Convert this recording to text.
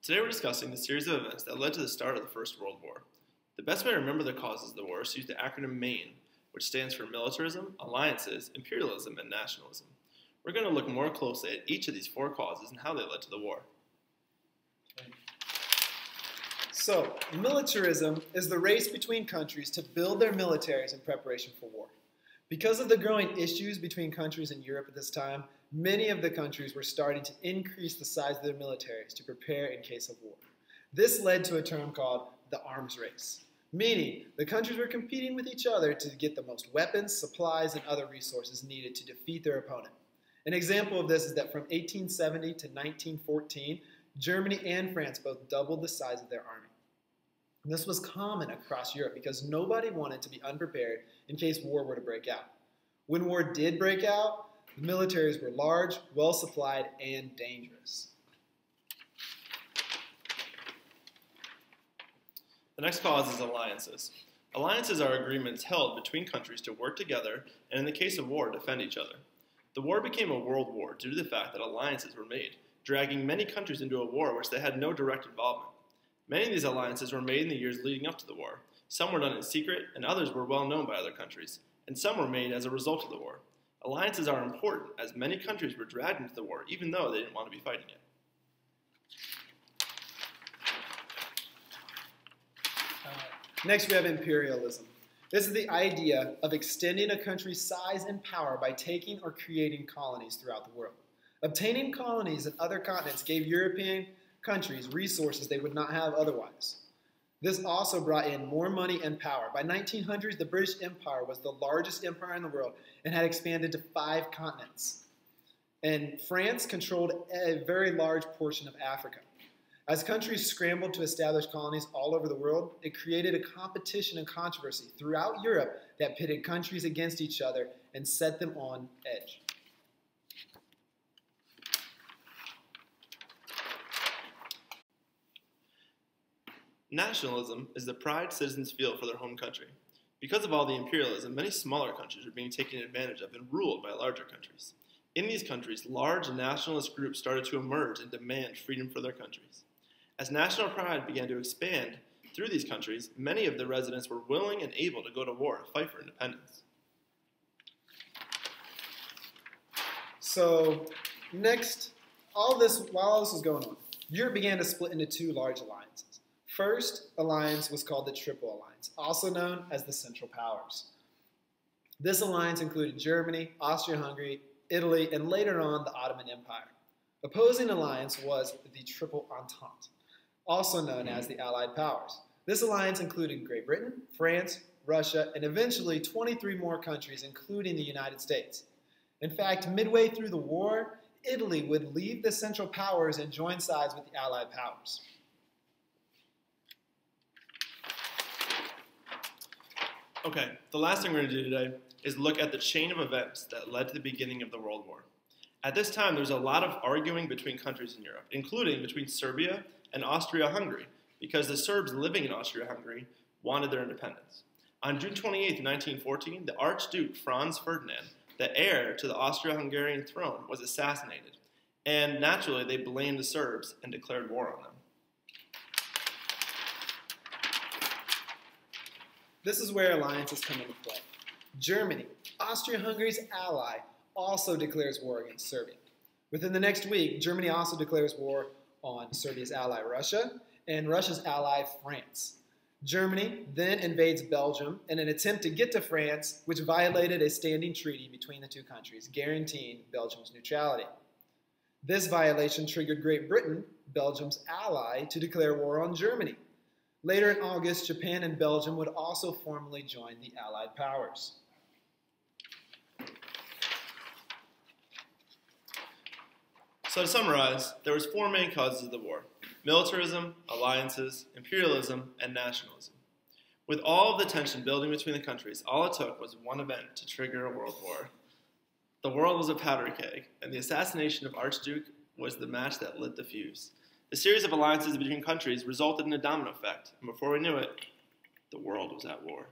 Today we're discussing the series of events that led to the start of the First World War. The best way to remember the causes of the war is to use the acronym MAIN, which stands for militarism, alliances, imperialism, and nationalism. We're going to look more closely at each of these four causes and how they led to the war. So, militarism is the race between countries to build their militaries in preparation for war. Because of the growing issues between countries in Europe at this time, many of the countries were starting to increase the size of their militaries to prepare in case of war. This led to a term called the arms race, meaning the countries were competing with each other to get the most weapons, supplies, and other resources needed to defeat their opponent. An example of this is that from 1870 to 1914, Germany and France both doubled the size of their army. And this was common across Europe because nobody wanted to be unprepared in case war were to break out. When war did break out, the militaries were large, well-supplied, and dangerous. The next cause is alliances. Alliances are agreements held between countries to work together and, in the case of war, defend each other. The war became a world war due to the fact that alliances were made, dragging many countries into a war which they had no direct involvement. Many of these alliances were made in the years leading up to the war. Some were done in secret, and others were well known by other countries, and some were made as a result of the war. Alliances are important as many countries were dragged into the war even though they didn't want to be fighting it. Next, we have imperialism. This is the idea of extending a country's size and power by taking or creating colonies throughout the world. Obtaining colonies in other continents gave European countries resources they would not have otherwise. This also brought in more money and power. By 1900s, the British Empire was the largest empire in the world and had expanded to 5 continents. And France controlled a very large portion of Africa. As countries scrambled to establish colonies all over the world, it created a competition and controversy throughout Europe that pitted countries against each other and set them on edge. Nationalism is the pride citizens feel for their home country. Because of all the imperialism, many smaller countries are being taken advantage of and ruled by larger countries. In these countries, large nationalist groups started to emerge and demand freedom for their countries. As national pride began to expand through these countries, many of the residents were willing and able to go to war to fight for independence. So, next, while all this was going on, Europe began to split into 2 large alliances. First alliance was called the Triple Alliance, also known as the Central Powers. This alliance included Germany, Austria-Hungary, Italy, and later on the Ottoman Empire. Opposing alliance was the Triple Entente, also known as the Allied Powers. This alliance included Great Britain, France, Russia, and eventually 23 more countries, including the United States. In fact, midway through the war, Italy would leave the Central Powers and join sides with the Allied Powers. Okay, the last thing we're going to do today is look at the chain of events that led to the beginning of the World War. At this time, there was a lot of arguing between countries in Europe, including between Serbia and Austria-Hungary, because the Serbs living in Austria-Hungary wanted their independence. On June 28, 1914, the Archduke Franz Ferdinand, the heir to the Austro-Hungarian throne, was assassinated, and naturally they blamed the Serbs and declared war on them. This is where alliances come into play. Germany, Austria-Hungary's ally, also declares war against Serbia. Within the next week, Germany also declares war on Serbia's ally Russia and Russia's ally France. Germany then invades Belgium in an attempt to get to France, which violated a standing treaty between the 2 countries, guaranteeing Belgium's neutrality. This violation triggered Great Britain, Belgium's ally, to declare war on Germany. Later in August, Japan and Belgium would also formally join the Allied powers. So to summarize, there was 4 main causes of the war: militarism, alliances, imperialism, and nationalism. With all of the tension building between the countries, all it took was one event to trigger a world war. The world was a powder keg, and the assassination of Archduke was the match that lit the fuse. The series of alliances between countries resulted in a domino effect, and before we knew it, the world was at war.